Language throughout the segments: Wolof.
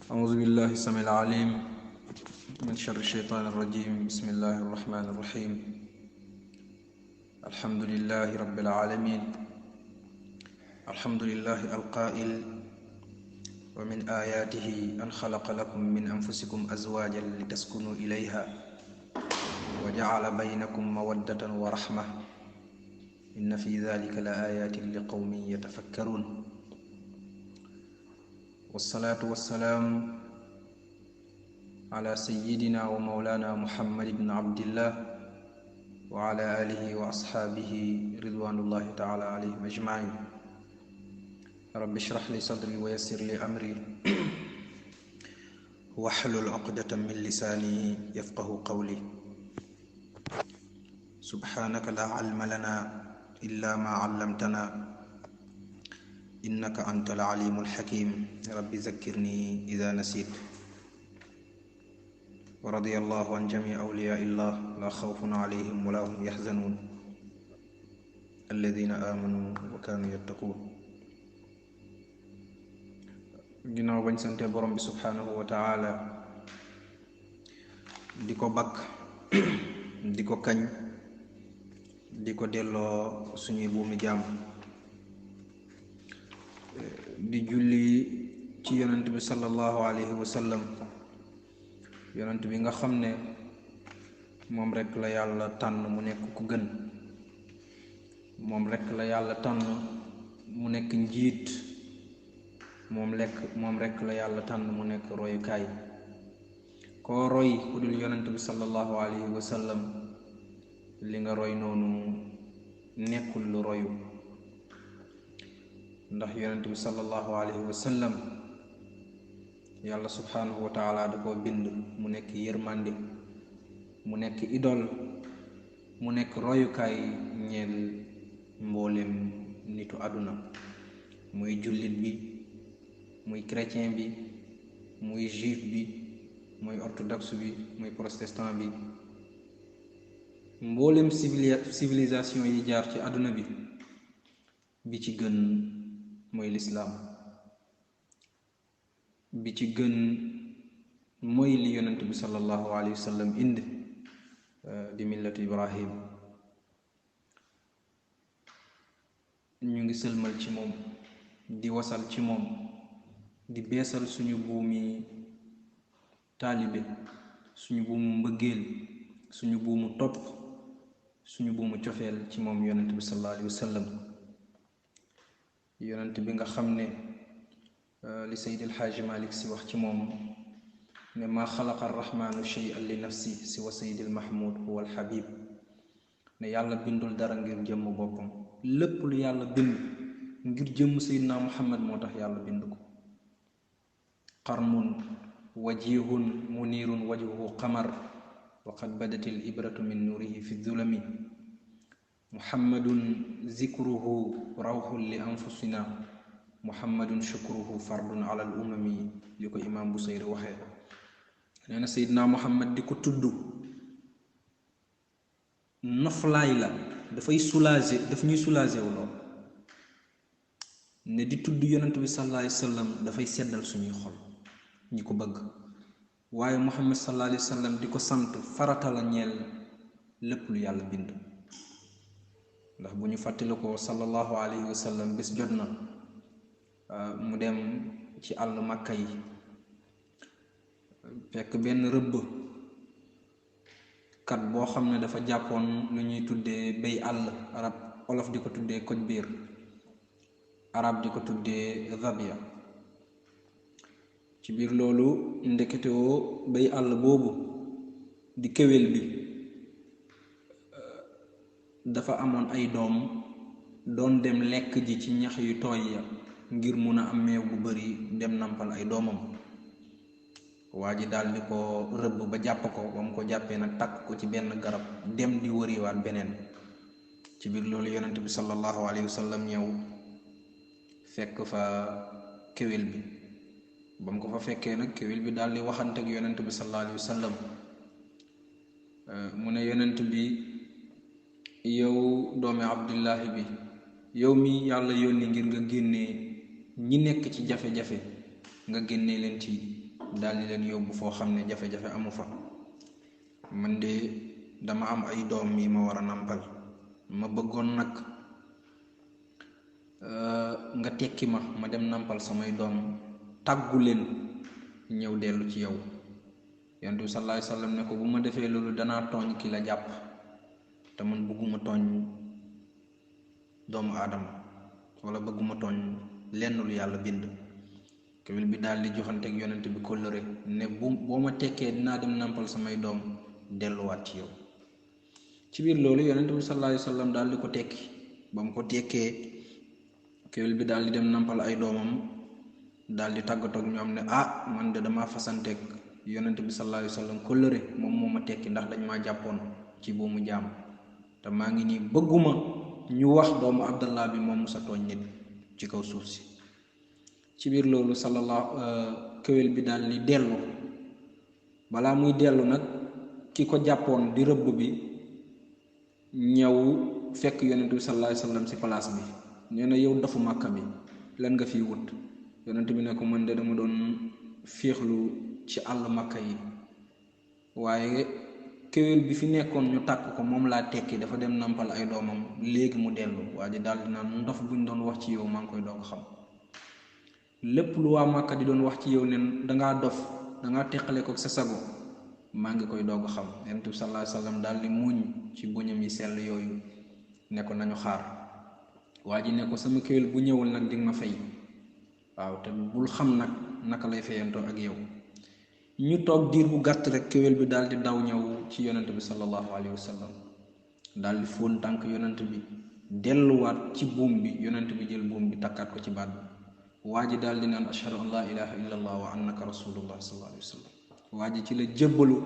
أعوذ بالله السميع العليم من شر الشيطان الرجيم. بسم الله الرحمن الرحيم. الحمد لله رب العالمين. الحمد لله القائل: ومن آياته أن خلق لكم من أنفسكم أزواجا لتسكنوا إليها وجعل بينكم مودة ورحمة إن في ذلك لآيات لقوم يتفكرون. والصلاة والسلام على سيدنا ومولانا محمد بن عبد الله وعلى آله وأصحابه رضوان الله تعالى عليهم أجمعين. رب اشرح لي صدري ويسر لي أمري واحلل عقدة من لساني يفقه قولي. سبحانك لا علم لنا إلا ما علمتنا إنك أنت العليم الحكيم. رب ذكرني إذا نسيت. ورضي الله عن جميع أولياء الله لا خوف عليهم ولا هم يحزنون الذين آمنوا وكانوا يتقون. ginnaaw bañ sante borom bi subhanahu wa taala di ko bakk di ko kañ di ko delloo suñuy buumi jaam di julli ci yonent bi sallallahu alayhi wa sallam, yonent bi nga xam ne moom rekk la yàlla tànn mu nekk ku gën, moom rekk la yàlla tànn mu nekk njiit, moom rekk la yàlla tànn mu nekk royukaay. koo roy ku dul yonent bi sallallahu alayhi wa sallam li nga roy noonu nekkul lu royu, ndax yonent bi sallallahu alayhi wa sallam yàlla subhanahu wa taala da koo bind mu nekk yërmande, mu nekk idol, mu nekk royukaay ñeel mboolem nitu àdduna, muy jullit bi, muy chrétien bi, muy juif bi, muy orthodoxe bi, muy protestant bi, mboolem civilisation yi jaar ci àdduna bi ci gën mooy lislaam, bi ci gën mooy li yonent bi sallallahu alayhi wa sallam indi di millatu ibrahim. ñu ngi sëlmal ci moom, di wasal ci moom, di beesal suñu buumi taalibe, suñu buumu mbëggeel, suñu buumu topp, suñu buumu cofeel ci moom yonent bi sallallahu alayhi wa sallam. yonent bi nga xam ne li Seydi El Hadji Malick si wax ci moom ne maa xalaqa arrahmanu shay'an li nafsi si wa Seydi El Mahmoud huwa al Habib, ne yàlla bindul dara ngir jëmm boppam, lépp lu yàlla bind ngir jëmm Seydina Muhammad moo tax yàlla bind ko. qarmun wajihun munirun wajhuhu qamar wa qad badatil ibratu min nurihi fi zulami. muhammadun zikruhu rawxun li anfusina, muhammadun shukruhu fardun ala al umami. li ko imaam Busayri waxee, nee na Seydina Muhammad di ko tudd noflaay la, dafay soulager, daf ñuy soulager wu lool. ne di tudd yonent bi sallallahu alayhi wa sallam dafay seddal suñuy xol ñi ko bëgg. waaye Muhammad sallallahu alayhi wa sallam di ko sant farata la ñeel lépp lu yàlla bind. ndax bu ñu fàttali ko sallallahu alayhi wa sallam bés jot na mu dem ci àll Makka yi, fekk benn rëbb kat boo xam ne dafa jàppoon lu ñuy tuddee béy àll, arab olof di ko tuddee koj biir, arab di ko tuddee zabiya. ci biir loolu ndeketewoo béy àll boobu di kéwél bi dafa amoon ay doom doon dem lekk ji ci ñax yu tooy ya ngir mun a am meew bu bari dem nampal ay doomam. waa ji daal di ko rëbb ba jàpp ko, ba mu ko jàppee nag takk ko ci benn garab dem di wëriwaat beneen. ci biir loolu yonent bi sallallahu alayhi wa sallam ñëw fekk fa kéwél bi. ba mu ko fa fekkee nag kéwél bi daal di waxante ak yonent bi sallallahu alayhi wa sallam. mu ne yonent bi, yow doomi abdullahi bi, yow mi yàlla yónni ngir nga génnee ñi nekk ci jafe-jafe, nga génnee leen ci daal di leen yóbbu foo xam ne jafe-jafe amu fa. man de dama am ay doom yi ma war a nàmpal, ma bëggoon nag nga tekki ma dem nàmpal samay doom, tàggu leen ñëw dellu ci yow. yonent bi sallallahu alayhi wa sallam ne ko bu ma defee loolu danaa tooñ ki la jàpp, te man bëgguma tooñ doomu aadama wala bëgguma tooñ lenn lu yàlla bind. kéwél bi daal di joxanteeg yonent bi kóllëre ne boo ma tekkee dinaa dem nàmpal samay doom delluwaat ci yow. ci biir loolu yonent bi sallallahu alayhi wa sallam daal di ko tekki. ba mu ko tekkee kéwél bi daal di dem nàmpal ay doomam, daal di tàggatoo ak ñoom ne man de damaa fasanteeg yonent bi sallallahu alayhi wa sallam kóllëre, moom moo ma tekki ndax dañ maa jàppoon ci buumu jaam, te maa ngi nii bëgguma ñu wax doomu Abdallah bi moom musa tooñ nit ci kaw suuf si. ci biir loolu kéwél bi daal di dellu. balaa muy dellu nag ki ko jàppoon di rëbb bi ñëw fekk yonent bi sallallahu alayhi wa sallam si place bi. nee na yow dafu Màkka bi lan nga fiy wut? yonent bi ne ko man de dama doon féexlu ci àll Màkka yi, waaye kéwél bi fi nekkoon ñu tàkk ko moom laa tekki, dafa dem nàmpal ay doomam, léegi mu dellu. waa ji daal di naan ndof buñ doon wax ci yow maa ngi koy doog xam. lépp lu waa Màkka di doon wax ci yow ne dangaa dof, dangaa teqale ko sa sago, maa ngi koy doog xam. yonent bi sallallahu alayhi wa sallam daal di muuñ ci buñam yi sell yooyu ne ko nañu xaar. waa ji ne ko sama kéwél bu ñëwul nag di nga ma fay, waaw te bul xam nag naka lay fayantoo ak yow. ñu toog diir bu gàtt rek kéwél bi daal di daw ñëw ci yonent bi sallallahu alayhi wa sallam, daal di fóon tànk yonent bi, delluwaat ci buum bi. yonent bi jël buum bi takkaat ko ci baat bi. waa ji daal di naan ashhadu an laa ilaha illa allah wa annaka rasulullah sallallahu alayhi wa sallam. waa ji ci la jébbalu,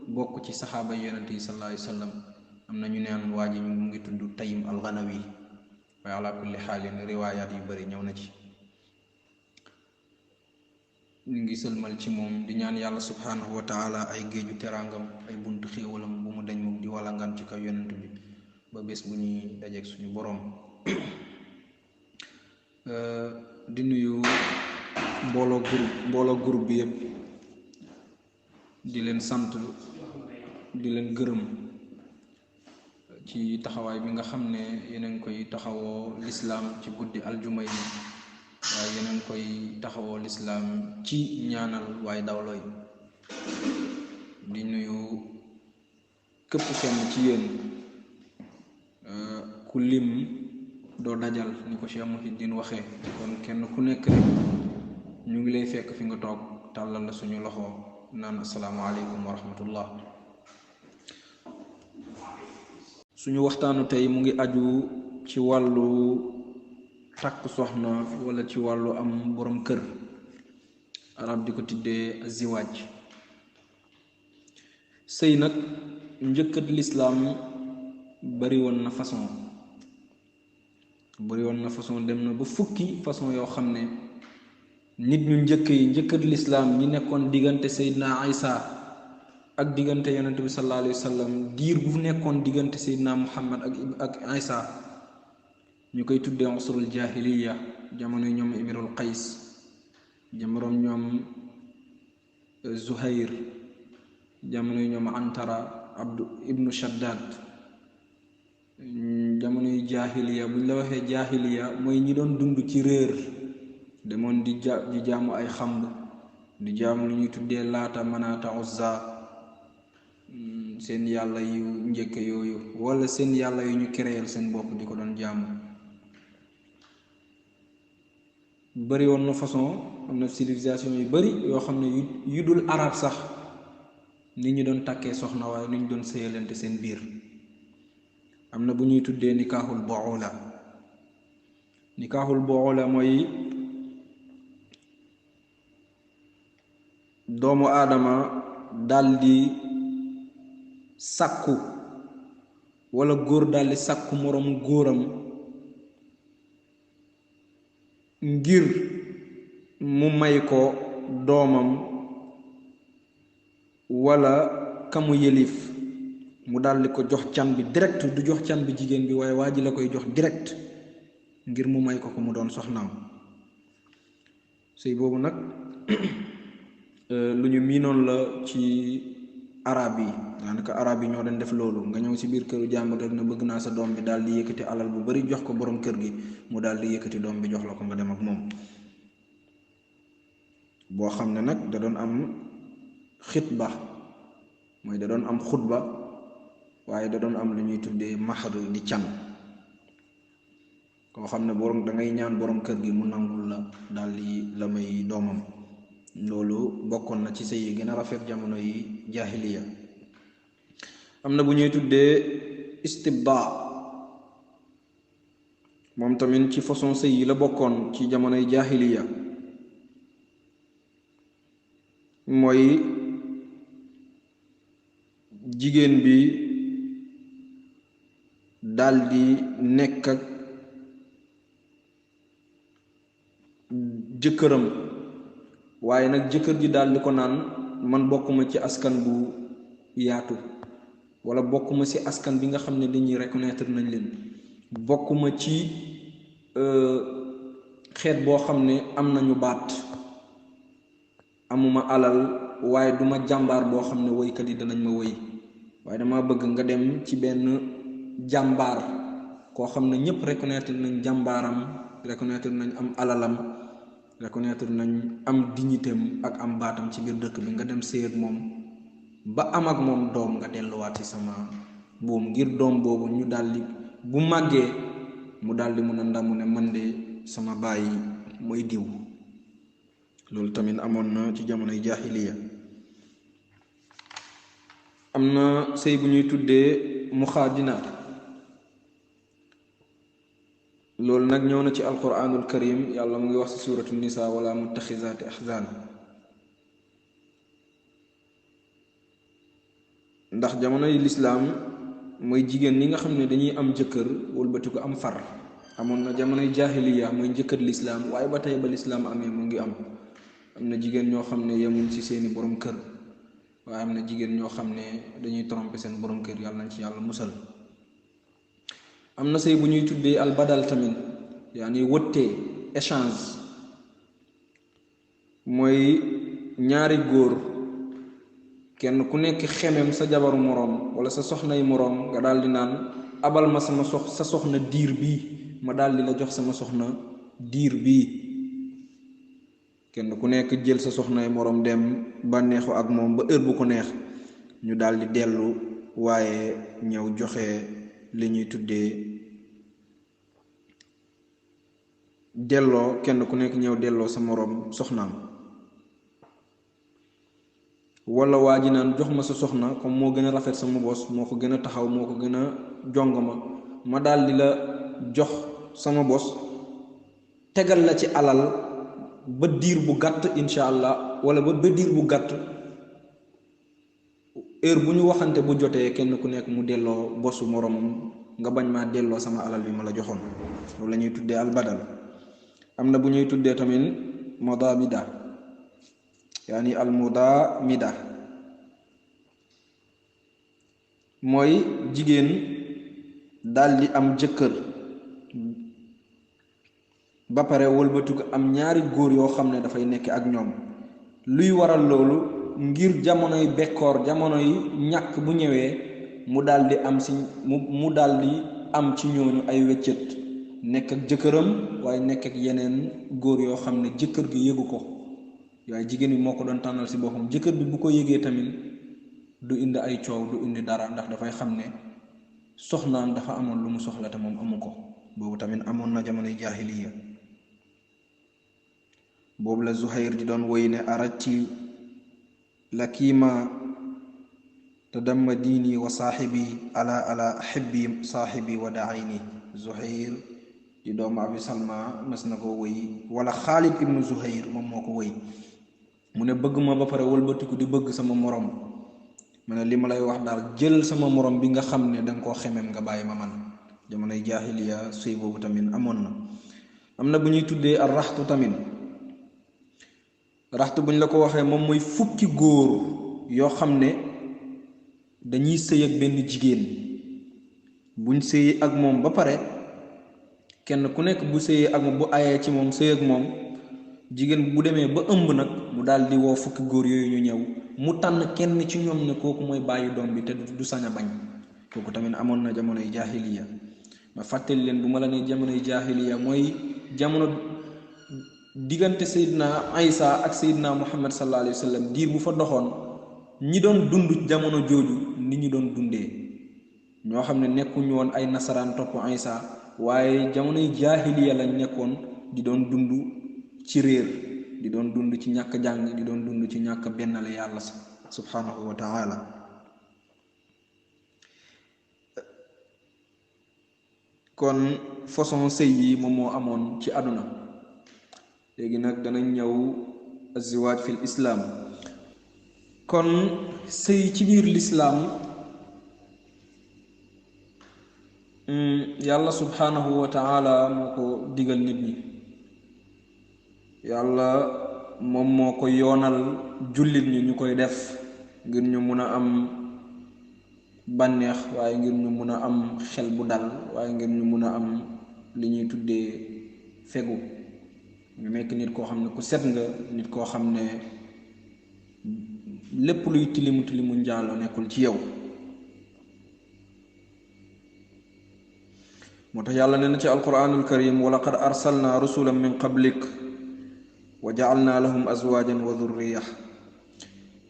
bokk ci saxaaba yonent yi sallallahu alayhi wa sallam. am na ñu neen waa ji mu ngi tudd Taym al-Ghanawi, waaye ala kulli xaalin riwaayaat yu bari ñëw na ci. ñu ngi sëlmal ci moom di ñaan yàlla subhanahu wa taala ay géeju teraangam, ay buntu xéewalam bu mu dañ moom di walangaan ci kaw yonent bi ba bés bu ñuy dajeeg suñu boroom. di nuyu mbooloo groupe bi yëpp, di leen sant, di leen gërëm ci taxawaay bi nga xam ne yeneen koy taxawoo lislaam ci guddi aljuma yi, waaye yeneen koy taxawoo lislaam ci ñaanal waaye dawlooy. di nuyu képp kenn ci yéen, ku lim doo dajal ni ko Cheikh Muhiddin waxee. kon kenn ku nekk rek ñu ngi lay fekk fi nga toog, tàllal la suñu loxo naan asalaamaaleykum wa rahmatullah. suñu waxtaanu tey mu ngi aju ci wàllu takk soxna wala ci wàllu am borom kër. arab di ko tuddee ziwaaj. sëy nag njëkkat lislaam bari woon na façon, dem na ba fukki façon yoo xam ne nit ñu njëkkat lislaam ñi nekkoon diggante Seydina Isa ak diggante yonent bi sallallahu alayhi wa sallam, diir bu nekkoon diggante Seydina Muhammad ak Isa, ñu koy tuddee usrul jahiliya, jamono ñoom Imrul Qays, jamono ñoom Zuhayr, jamono ñoom Antara ibnu Shaddad. jamonoy jaahiliya buñ la waxee jaahiliya mooy ñi doon dund ci réer, demoon di jaamu ay xamb, di jaamu lu ñuy tuddee Laata, Manaata, Uzza, seen yàlla yu njëkk yooyu, wala seen yàlla yu ñu créer seen bopp di ko doon jaamu. bari woon na façon, am na civilisation yu bari yoo xam ne yu dul arab sax ni ñu doon takkee soxna, waaye ni ñu doon sëyalante seen biir. am na bu ñuy tuddee nikaaxul buula mooy doomu aadama daldi sàkku, wala góor daldi sàkku moroomu góoram ngir mu may ko doomam wala kamu yëlif, mu daldi ko jox can bi direct, du jox can bi jigéen bi, waaye waa ji la koy jox direct ngir mu may ko mu doon soxnaam. sëy boobu nag lu ñu miinoon la ci arab yi daanaka arab yi ñoo doon def loolu nga ñëw ci biir këru jàmbur rek na bëgg naa sa doom bi daal di yëkkati alal bu bari jox ko borom kër gi mu daal di yëkkati doom bi jox la ko nga dem ak moom boo xam ne nag da doon am xitba mooy da doon am xutba waaye da doon am lu ñuy tuddee mahar di can koo xam ne borom da ngay ñaan borom kër gi mu nangul la daal di la may doomam loolu bokkoon na ci sëy yi gën a rafet jamono yi jaahiliya am na bu ñuy tuddee istibda moom tamit ci façon sëy yi la bokkoon ci jamonoy jaahiliya mooy jigéen bi daldi nekk ak jëkkëram waaye nag jëkkër ji daldi ko naan man bokkuma ci askan bu yaatu wala bokkuma ci askan bi nga xam ne dañuy reconnaître nañ leen bokkuma ci xeet boo xam ne am nañu baat amuma alal waaye duma jàmbaar boo xam ne woykat yi danañ ma woy waaye dama bëgg nga dem ci benn jàmbaar koo xam ne ñépp reconnaître nañ jàmbaaram reconnaître nañ am alalam reconnaître nañ am dignitéem ak am baatam ci biir dëkk bi nga dem sëy ak moom ba am ak moom doom nga delluwaat ci sama buum ngir doom boobu ñu daldi bu màggee mu daldi mën a ndamu ne man de sama baay mooy diw loolu tamit amoon na ci jamonoy jaahiliya am na sëy bu ñuy tuddee muxaadinaat loolu nag ñëw na ci alquranul karim yàlla mu ngi wax ci suuratu nisa wala muttaxizaati axzaan ndax jamono yi lislaam mooy jigéen ñi nga xam ne dañuy am jëkkër wëlbati ko am far amoon na jamonoy jaahiliya mooy njëkkër lislaam waaye ba tey ba lislaam amee mu ngi am na jigéen ñoo xam ne yemuñ ci seeni borom kër waaye am na jigéen ñoo xam ne dañuy tromper seen borom kër yàlla nañ ci yàlla musal am na sëy bu ñuy tuddee albadal tamit yaani wëttee échange mooy ñaari góor kenn ku nekk xemem sa jabaru moroom wala sa soxnay moroom nga daal di naan abal ma sa soxna diir bii ma daal di la jox sama soxna diir bii kenn ku nekk jël sa soxnay moroom dem bànneexu ak moom ba heure bu ko neex ñu daal di dellu waaye ñëw joxe li ñuy tuddee delloo kenn ku nekk ñëw delloo sa moroom soxnaam wala waa ji naan jox ma sa soxna comme moo gën a rafet sama bos moo ko gën a taxaw moo ko gën a jongama ma daal di la jox sama bos tegal la ci alal ba diir bu gàtt incha allah wala ba diir bu gàtt heure bu ñu waxante bu jotee kenn ku nekk mu delloo bosu moroomam nga bañ maa delloo sama alal bi ma la joxoon loolu la ñuy tuddee albadal am na bu ñuy tuddee tamit modamida yaani almudamida mooy jigéen daldi am jëkkër ba pare wëlbatu ko am ñaari góor yoo xam ne dafay nekk ak ñoom luy waral loolu ngir jamonoy bekkoor jamonoy ñàkk bu ñëwee mu daldi am ci mu daldi am ci ñooñu ay weccët nekk ak jëkkëram waaye nekk ak yeneen góor yoo xam ne jëkkër gi yëgu ko waaye jigéen bi moo ko doon tànnal ci boppam jëkkër bi bu ko yëgee tamit du indi ay coow du indi dara ndax dafay xam ne soxnaam dafa amoon lu mu soxla te moom amu ko boobu tamit amoon na jamonoy jaahiliya boobu la Zuhayr di doon woy ne arati lakiima tadamma diini wa saaxibi ala ahibbi saaxibi wa daayni Zuhayr di doomu Abi Salma mas na ko woy wala Xaalid ibnu Zuhayr moom moo ko woy mu ne bëgg ma ba pare wëlbatiku di bëgg sama morom ma ne li ma lay wax daal jël sama morom bi nga xam ne danga koo xemem nga bàyyi ma man jamonoy jaahiliya sëy boobu tamit amoon na am na bu ñuy tuddee ar raxtu tamit raxtu bu ñu la ko waxee moom mooy fukki góor yoo xam ne dañuy sëy ak benn jigéen buñ sëy ak moom ba pare kenn ku nekk bu sëyee ak moom bu ayee ci moom sëy ak moom jigéen bu demee ba ëmb nag mu daal di woo fukki góor yooyu ñu ñëw mu tànn kenn ci ñoom ne kooku mooy bàyyi doom bi te du sañ a bañ. kooku tamit amoon na jamonoy jaahiliya. ma fàttali leen bu ma la ne jamonoy jaahiliya mooy jamono diggante Seydina Isa ak Seydina Muhammad sallallahu alayhi wa sallam diir bu fa doxoon ñi doon dund jamono jooju ni ñu doon dundee ñoo xam ne nekkuñu woon ay nasaraan topp Isa waaye jamonoy jaahiliya lañ nekkoon di doon dund ci réer, di doon dund ci ñàkk jàng, di doon dund ci ñàkk bennale yàlla subhanahu wa ta'ala. kon façon sëy yi moom moo amoon ci àdduna. léegi nag danañ ñëw azziwaaj fil islaam. kon sëy ci biir lislaam yàlla subhanahu wa ta'ala moo ko digal nit ñi. yàlla moom moo ko yoonal jullit ñi ñu koy def ngir ñu mun a am bànneex, waaye ngir ñu mun a am xel bu dal, waaye ngir ñu mun a am li ñuy tuddee fegu. ñu nekk nit koo xam ne ku set nga, nit koo xam ne lépp luy tilimu tilimu njaaloo nekkul ci yow. moo tax yàlla nee na ci alquranul karim wa laqad arsalna rusulan min qablik wa ja'alna lahum azwajan wa dhurriya.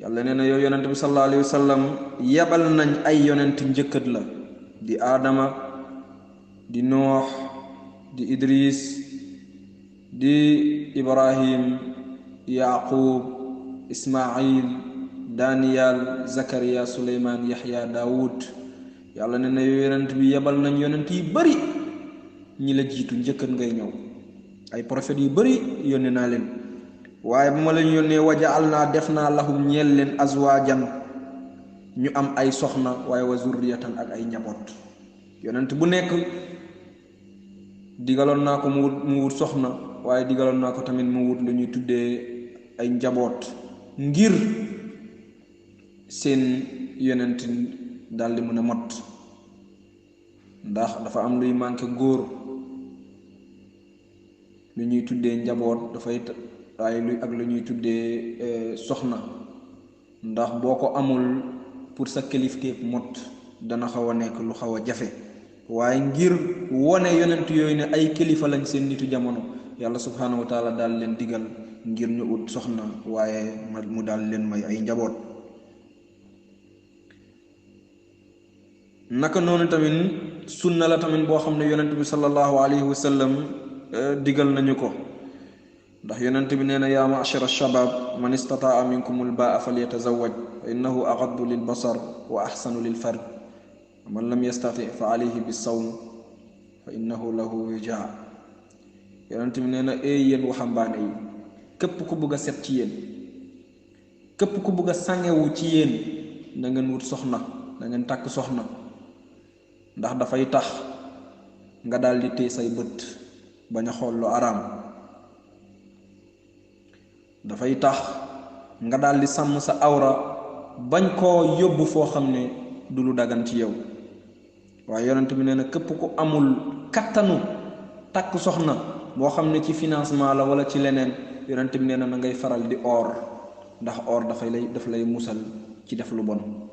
yàlla nee na yow yonent bi sallallahu alayhi wa sallam yebal nañ ay yonent njëkkat la, di aadama, di noox, di idris, di ibrahim, yaqub, ismail, daniyal, zakariya, suleyman, yaxya, daawud. yàlla nee na yow yonent bi yebal nañ yonent yi bari ñi la jiitu njëkkat ngay ñëw, ay prophètes yu bari yónne naa leen. waaye bu ma leen yónnee wajaal naa def naa lahum ñeel leen azwaajan ñu am ay soxna, waaye wa zurriyatan ak ay njaboot. yonent bu nekk digaloon naa ko mu wut soxna, waaye digaloon naa ko tamit mu wut lu ñuy tuddee ay njaboot ngir seen yonent daldi mën a mot. ndax dafa am luy manqué góor, lu ñuy tuddee njaboot dafay waaye luy ak lu ñuy tuddee soxna. ndax boo ko amul pour sa kilifteef mot dana xaw a nekk lu xaw a jafe. waaye ngir wone yonent yooyu ne ay kilifa lañ seen nitu jamono, yàlla subhanahu wa taala daal leen digal ngir ñu ut soxna, waaye mu daal leen may ay njaboot. naka noonu tamit sunna la tamit boo xam ne yonent bi sallallahu alayhi wa sallam digal nañu ko. ndax yonent bi nee na yaa ma'shara shabaab man istataa minkum al-baa'a falyatazawwaj fa innahu aghaddu lil basar wa ahsanu lil farj wa man lam yastati fa alayhi bis-sawm fa innahu lahu wijaa. yonent bi nee na yéen waxambaane yi, képp ku bëgg a set ci yéen, képp ku bëgg a sàngewu ci yéen, na ngeen wut soxna, na ngeen takk soxna. ndax dafay tax nga daal di téye say bët bañ a xool lu araam, dafay tax nga daal di sàmm sa awra bañ koo yóbbu foo xam ne du lu dagan ci yow. waaye yonent bi nee na képp ku amul kattanu takk soxna, boo xam ne ci financement la wala ci leneen, yonent bi nee na na ngay faral di or, ndax or daf lay musal ci def lu bon.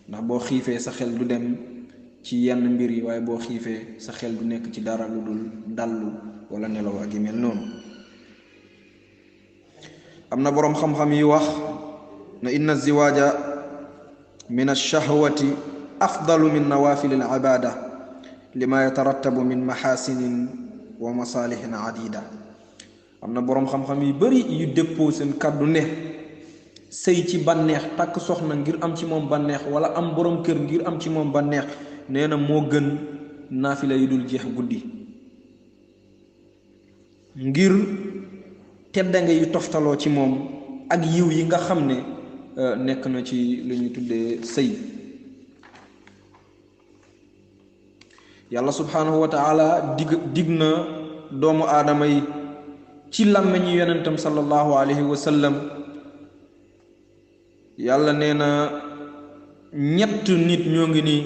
ndax boo xiifee sa xel du dem ci yenn mbir yi, waaye boo xiifee sa xel du nekk ci dara lu dul dallu wala nelaw ak yu mel noonu. am na boroom xam-xam yi wax na inna ziwaaja min ash-shahwati afdalu min nawafil al-ibada lima yatarattabu min mahasinin wa masalihin adida. am na boroom xam-xam yu bari yu déppoo seen kàddu ne sëy ci bànneex, takk soxna ngir am ci moom bànneex, wala am boroom kër ngir am ci moom bànneex, nee na moo gën naafila yu dul jeex guddi, ngir teddange yu toftaloo ci moom ak yiw yi nga xam ne nekk na ci lu ñu tuddee sëy. yàlla subhanahu wa taala dig na doomu aadama yi ci làmmiñu yonentam sallallahu alayhi wa sallam. yàlla nee na ñett nit ñoo ngi nii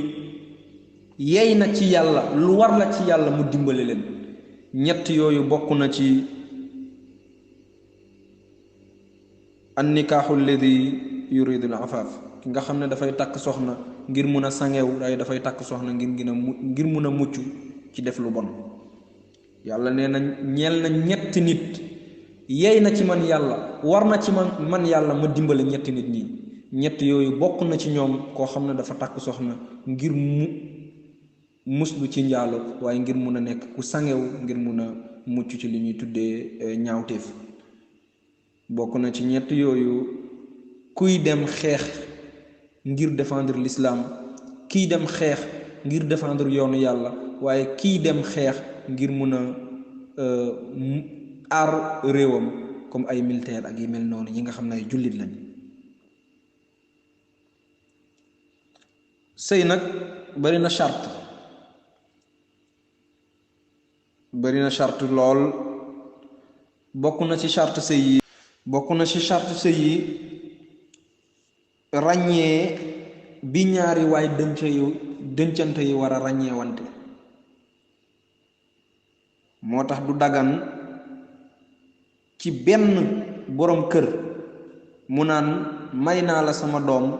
yey na ci yàlla, lu war la ci yàlla mu dimbale leen. ñett yooyu bokk na ci an nikaaxu alladi yuridu al afaaf ki nga xam ne dafay takk soxna ngir mun a sangew waaye dafay takk soxna ngir mun a mucc ci def lu bon. yàlla nee na ñeel na ñetti nit yey na ci man yàlla war na ci man yàlla ma dimbale ñetti nit ñi. ñett yooyu bokk na ci ñoom koo xam ne dafa takk soxna ngir muslu ci njaalo waaye ngir mun a nekk ku sangew ngir mun a mucc ci li ñuy tuddee ñaawteef. bokk na ci ñett yooyu kuy dem xeex ngir défendre l'islam, kiy dem xeex ngir défendre yoonu yàlla, waaye kiy dem xeex ngir mun a aar réewam comme ay militaire ak yi mel noonu yi nga xam ne ay jullit lañ. sëy nag bari na charte lool. bokk na ci charte sëy yi ràññee bi ñaari waay dëncante yi war a ràññeewante. moo tax du dagan ci benn boroom kër mu naan may naa la sama doom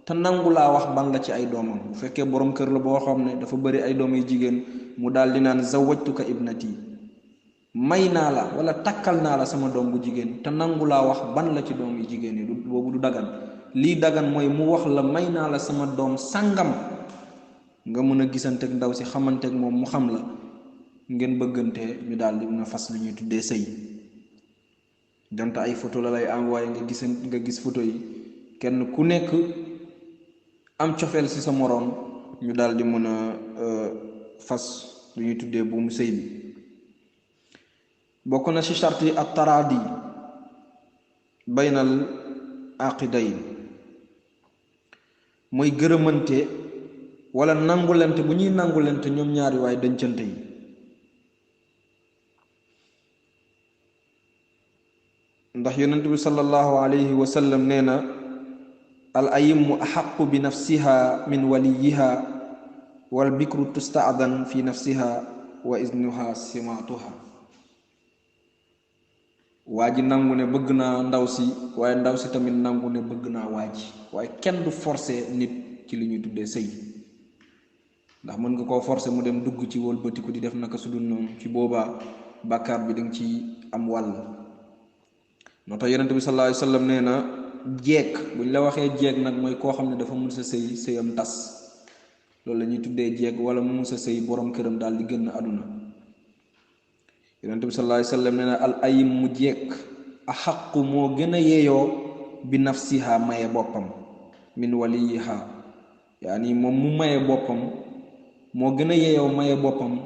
te nangu laa wax ban la ci ay doomam. bu fekkee boroom kër la boo xam ne dafa bari ay doom yu jigéen mu daal di naan zawajtuka ibnati, may naa la wala takkal naa la sama doom bu jigéen te nangu laa wax ban la ci doom yu jigéen yi boobu du dagan. lii dagan mooy mu wax la may naa la sama doom sàngam nga mën a gisanteeg ndaw si xamanteeg moom mu xam la ngeen bëggante ñu daal di mën a fas lu ñuy tuddee sëy. donte ay photo la lay envoyé nga gis photo yi kenn ku nekk am cofeel ci sa moroom ñu daal di mën a fas lu ñuy tuddee buumu sëy bi. bokk na ci charte yi at taraadi baynal aqidayn mooy gërëmante wala nangulante bu ñuy nangulante ñoom ñaari waay dencante yi. ndax yonent bi sallallahu alayhi wa sallam nee na al ayimmu axaqu bi nafsiha min waliyiha wal bikru tustaadan fi nafsiha wa iznuha simaatuha. waa ji nangu ne bëgg naa ndaw si waaye ndaw si tamit nangu ne bëgg naa waa ji, waaye kenn du forcer nit ci li ñuy tuddee sëy. ndax mën nga koo forcer mu dem dugg ci wëlbatiku di def naka su dul noonu, ci boobaa bàkkaar bi danga ci am wàll. moo tax yonent bi sallallahu alayhi wa sallam nee na jeeg, buñ la waxee jeeg nag mooy koo xam ne dafa mun sa sëy sëyam tas, loolu la ñuy tuddee jeeg, wala mu mun sa sëy borom këram daal di génn àdduna. yonent bi sallallahu alayhi wa sallam nee na al ayim mu jeeg a xaqu moo gën a yeeyoo bi nafsiha maye boppam min waliyiha, yaani moom mu maye boppam moo gën a yeeyoo maye boppam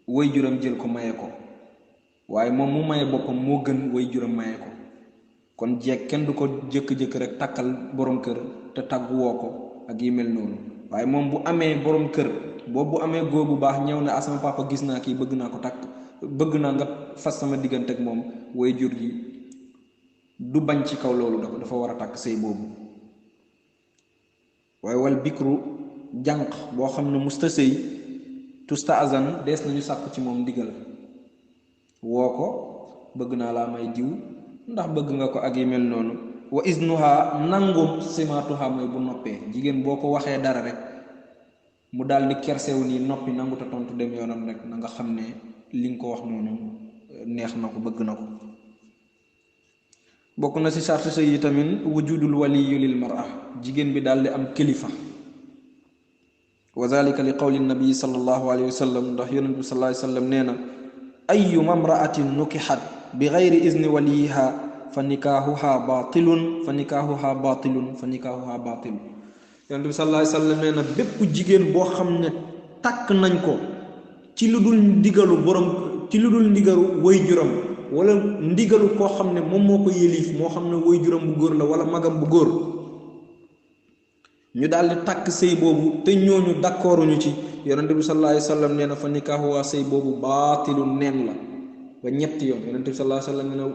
way juram jël ko maye ko, waaye moom mu maye boppam moo gën way juram maye ko. kon jeeg kenn du ko jëkk-jëkk rek takkal borom kër te tàgguwoo ko ak yi mel noonu, waaye moom bu amee borom kër boobu bu amee góor bu baax ñëw na sama papa gis naa kii bëgg naa ko takk, bëgg naa nga fas sama diggante ak moom, way jur gi du bañ ci kaw loolu, dafa war a takk sëy boobu. waaye wal bikru jànq boo xam ne musta sëy tusta azan dees nañu sàkku ci moom ndigal, woo ko bëgg naa laa may diw ndax bëgg nga ko ak yi mel noonu. wa iznuha nangum simaatuha mooy bu noppee, jigéen boo ko waxee dara rek mu daal di kersewu nii noppi nangu ta tontu dem yoonam rek na nga xam ne li nga ko wax noonu neex na ko, bëgg na ko. bokk na ci sartu sëy yi tamit wujudul waliyu lil mar'a, jigéen bi daal di am kilifa. wa zalika li qawli nabi sallallahu alayhi wa sallam, ndax yonent bi sallallahu alayhi wa sallam nee na ayu mamra'atin nukixat bi gayri izni waliyiha fa nikaahuha batilun fa nikaahuha batilun fa nikaahuha batilun. yonent bi sallallahu alayhi wa sallam nee na bépp jigéen boo xam ne takk nañ ko ci lu dul ndigalu borom, ci lu dul ndigalu way juram wala ndigalu koo xam ne moom moo ko yëliif, moo xam ne way juram bu góor la wala magam bu góor, ñu daal di takk sëy boobu te ñooñu d'accorduñu ci, yonent bi sallallahu alayhi wa sallam nee na fa nikaahuha sëy boobu baatilun neen la ba ñetti yoon. yonent bi sallallahu alayhi wa sallam nee na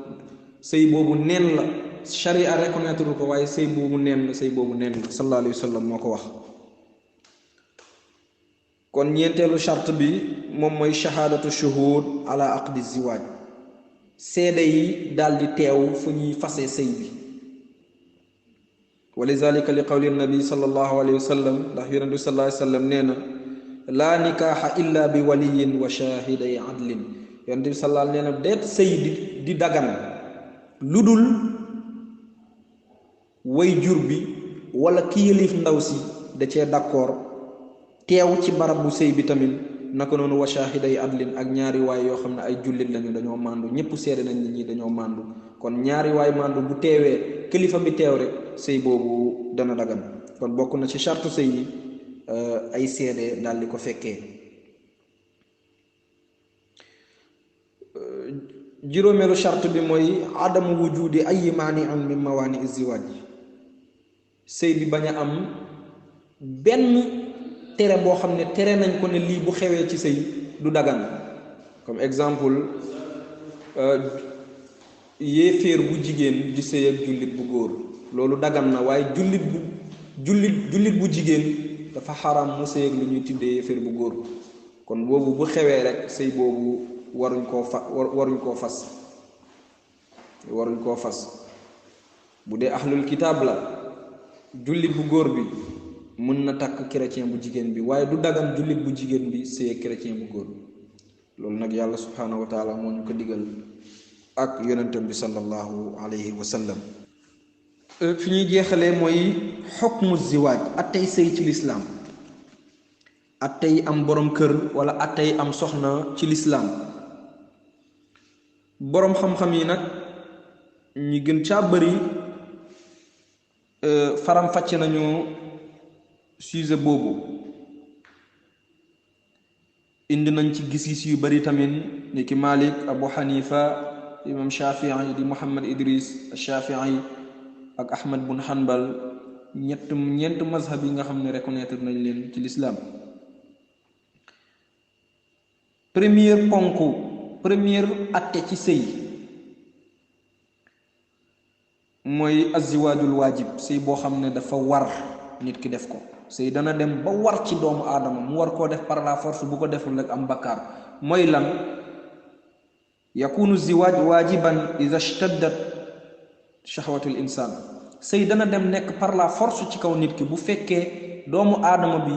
sëy boobu neen la, sharia reconnaître ko, waaye sëy boobu neen la, sëy boobu neen la, sallallahu alayhi wa sallam moo ko wax. kon ñeenteelu charte bi moom mooy shahaadatu shuhud ala aqdi ziwaaj, seede yi daldi teew fu ñuy fase sëy bi. wa lidalika li qawli nabi sallallahu alayhi wa sallam ndax yonent bi sallallahu alayhi wa sallam nee na laa nikaaxa illa bi waliyin wa shaahiday adlin. yonent bi sallallahu nee na deet sëy di dagan lu dul way jur bi wala ki yëlif ndaw si da cee d'accord teew ci barab bu sëy bi tamit, naka noonu wa shaahiday adlin ak ñaari waay yoo xam ne ay jullit lañu dañoo màndu, ñëpp seede nañ nit ñi dañoo màndu. kon ñaari waay màndu bu teewee kilifa bi teew rek sëy boobu dana dagan. kon bokk na ci chartu sëy yi ay seede daal di ko fekkee. juróomeelu charte bi mooy adamu wujudi ay maani'un min mawaani ziwaaj. sëy bi bañ a am benn tere boo xam ne tere nañ ko ne lii bu xewee ci sëy du dagan. comme exemple yéeféer bu jigéen di sëy ak jullit bu góor, loolu dagan na, waaye jullit bu jigéen dafa xaram mu sëy ak lu ñuy tuddee yéeféer bu góor. kon boobu bu xewee rek sëy boobu waruñ koo fas. bu dee ahlul kitaab la, jullit bu góor bi mën na takk chrétien bu jigéen bi, waaye du dagan jullit bu jigéen bi sëy ak chrétien bu góor. loolu nag yàlla subhaanahu wa taala moo ñu ko digal ak yonentam bi sallallahu alayhi wa sallam. fi ñuy jeexalee mooy xukmu ziwaaj, attey sëy ci lislaam, attey am borom kër wala attey am soxna ci lislaam. boroom xam-xam yi nag ñi gën caa bëri faram-fàcce nañu sujet boobu, indi nañ ci gis-gis yu bari tamit, ni ki Malik, Abu Hanifa, imam Shafii di Muhammad Idris Shafii ak Ahmad bun Hanbal, ñeent mazhab yi nga xam ne reconnaître nañ leen ci lislaam. première atte ci sëy mooy azziwaajul waajib, sëy boo xam ne dafa war nit ki def ko. sëy dana dem ba war ci doomu aadama mu war koo def par la force, bu ko deful rek am bakkaar. mooy lan? yakunu ziwaaj waajiban ida shtaddat shahwatul insaan. sëy dana dem nekk par la force ci kaw nit ki bu fekkee doomu aadama bi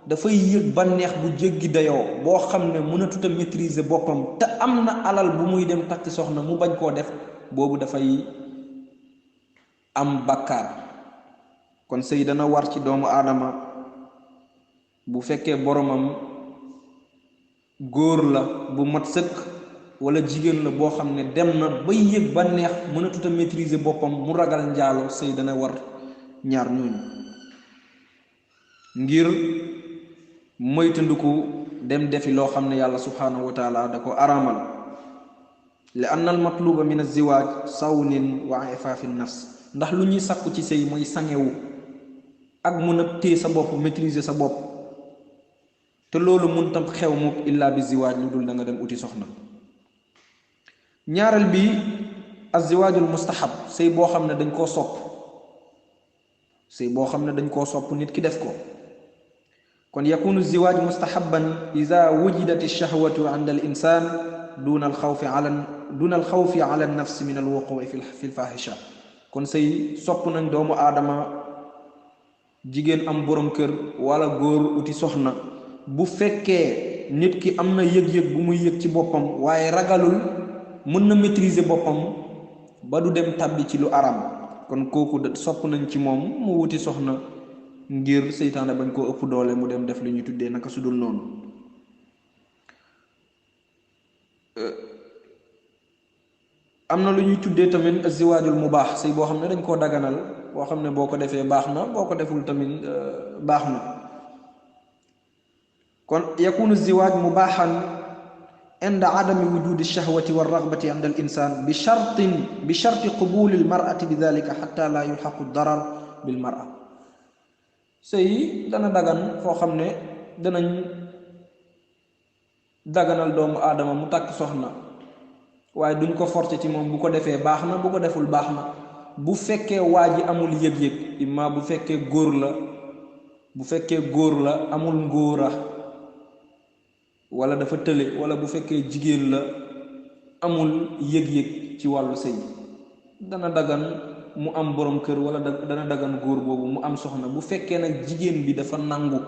dafay yëg bànneex bu jéggi dayoo boo xam ne mënatut a maîtriser boppam, te am na alal bu muy dem takk soxna mu bañ koo def, boobu dafay am bakkaar. kon sëy dana war ci doomu aadama bu fekkee boromam góor la bu mat sëkk wala jigéen la boo xam ne dem na bay yëg bànneex mënatut a maîtriser boppam mu ragal njaalo. sëy dana war ñaar ñooñu ngir moytandiku dem defi loo xam ne yàlla subhaanahu wa taala da ko araamal. li anna al matluba min az-ziwaaj sawnin wa ifaafin nafs, ndax lu ñuy sakku ci sëy mooy sangewu ak mun a téye sa bopp, maîtriser sa bopp, te loolu mun tam xew mukk illa bi ziwaaj, lu dul da nga dem uti soxna. ñaareel bi az-ziwaajul mustahab, sëy boo xam ne dañ koo sopp. sëy boo xam ne dañ koo sopp nit ki def ko. kon yakunu ziwaaj mustahaban ida wujidat ash-shahwatu inda al-insaan duna al-xawfi ala an-nafs min al-wuqu'i fi al-fahisha. kon sëy sopp nañ doomu aadama jigéen am borom kër wala góor uti soxna bu fekkee nit ki am na yëg-yëg bu muy yëg ci boppam, waaye ragalul, mën na maîtriser boppam ba du dem tàbbi ci lu aram. kon kooku sopp nañ ci moom mu wuti soxna ngir seytaane bañ koo ëpp doole mu dem def li ñuy tuddee naka sudul noonu. am na lu ñuy tuddee tamit ziwaajul mubaax, sëy boo xam ne dañ koo daganal, boo xam ne boo ko defee baax na, boo ko deful tamit baax na. kon yakunu ziwaaj mubaaxan inda adami wujudi shahwati wa ragbati inda al insan bi sharti qubuli al mar'ati bi dalika xatta la yulxaqu darar bil mar'a. sëy dana dagan foo xam ne danañ daganal doomu aadama mu takk soxna, waaye duñ ko forcer ci moom, bu ko defee baax na, bu ko deful baax na. bu fekkee waa ji amul yëg-yëg, imma bu fekkee góor la amul ngóora wala dafa tële, wala bu fekkee jigéen la amul yëg-yëg ci wàllu sëy dana dagan mu am borom kër wala dana dagan góor boobu mu am soxna bu fekkee nag jigéen bi dafa nangu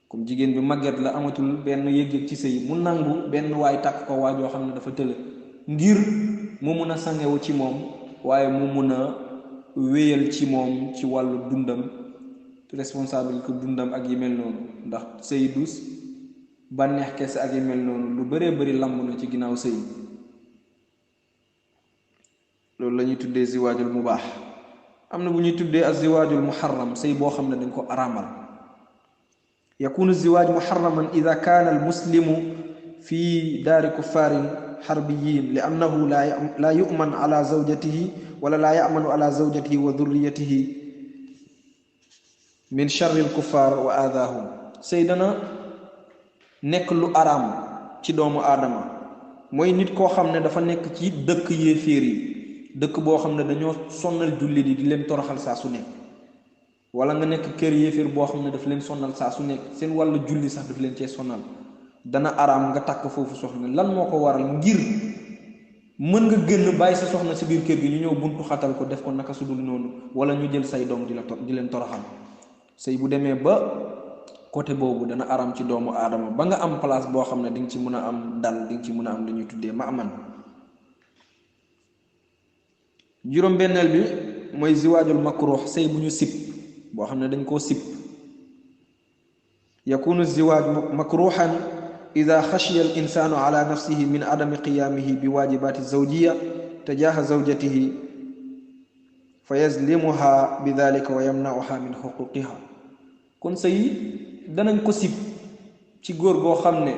comme jigéen bi màgget la amatul benn yëg-yëg ci sëy mu nangu benn waay takk ko waajoo xam ne dafa tële ngir mu mun a sangewu ci moom waaye mu mun a wéyal ci moom ci wàllu dundam responsabilité dundam ak yi mel noonu ndax sëy dus bànneex kese ak yi mel noonu lu bëree bëri lamb na ci ginnaaw sëy loolu la ñuy tuddee ziwaajul mubaax am na bu ñuy tuddee ak ziwaajul muharram sëy boo xam ne dañ ko araamal yakunu ziwaaj muharraman ida kaana al muslimu fi daari kuffaarin xarbiyin li annahu laa yu'man ala zawjatihi wala laa ya'manu ala zawjatihi wa dhurriyatihi min charri al kuffaar wa aadaahum sëy dana nekk lu araam ci doomu aadama mooy nit koo xam ne dafa nekk ci dëkk yéeféer yi dëkk boo xam ne dañoo sonnal jullit yi di leen toroxal saa su nekk wala nga nekk kër yéeféer boo xam ne daf leen sonnal saa su nekk seen wàllu julli sax daf leen cee sonnal dana araam nga takk foofu soxna lan moo ko waral ngir mën nga génn bàyyi sa soxna si biir kër gi ñu ñëw buntu xatal ko def ko naka su dul noonu wala ñu jël say doom di leen toroxal sëy bu demee ba côté boobu dana araam ci doomu aadama ba nga am place boo xam ne di nga ci mën a am dal di nga ci mën a am lu ñuy tuddee maaman juróom-benneel bi mooy ziwaajul makruux sëy bu ñu sib boo xam ne dañ koo sib yakunu ziwaaj makruuxan ida xashiya al insaanu ala nafsihi min adami qiyaamihi bi waajibaati zawjiya tajaaha zawjatihi fa yazlimuha bi dalika wa yamnauha min xuquqiha kon sëy danañ ko sib ci góor goo xam ne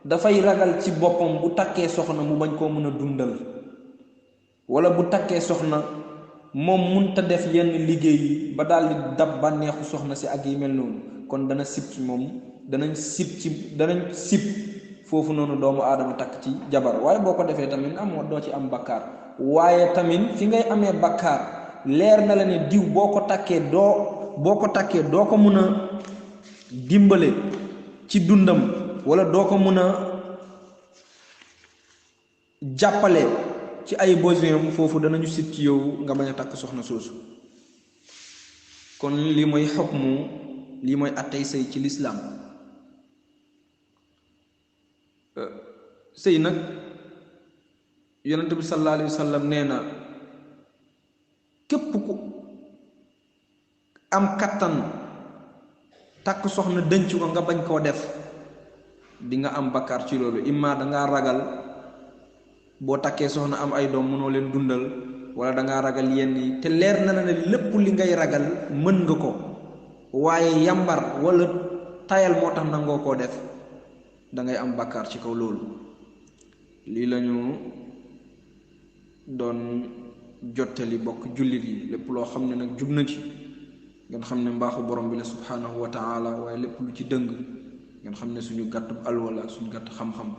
dafay ragal ci boppam bu takkee soxna mu bañ koo mën a dundal wala bu takkee soxna moom munta def yenn liggéey yi ba daal di dab bànneexu soxna si ak yi mel noonu kon dana sib ci moom danañ sib foofu noonu doomu aadama takk ci jabar waaye boo ko defee tamit amoo doo ci am bakkaar waaye tamit fi ngay amee bakkaar leer na la ne diw boo ko takkee doo ko mën a dimbale ci dundam wala doo ko mën a jàppale ci ay besoin foofu danañu sit ci yow nga bañ a takk soxna soosu kon lii mooy xukmu lii mooy attey sëy ci lislaam sëy nag yonent bi sallallahu alayhi wa sallam nee na képp ku am kattan takk soxna dënc ko nga bañ koo def di nga am bakkaar ci loolu imma dangaa ragal boo takkee soxna am ay doom mënoo leen dundal wala dangaa ragal yenn yi te leer na ne lépp li ngay ragal mën nga ko waaye yambar wala tayal moo tax nangoo koo def dangay am bakkaar ci kaw loolu lii lañu doon jottali bokk jullit yi lépp loo xam ne nag jub na ci ngeen xam ne mbaaxu borom bi la subhanahu wa taala waaye lépp lu ci dëng ngeen xam ne suñu gàttub alwala suñu gàtt xam-xam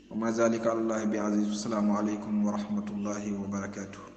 wa ma zalika alallahi bi aziz. Assalaamu aleykum wa rahmatullahi wa barakatuh.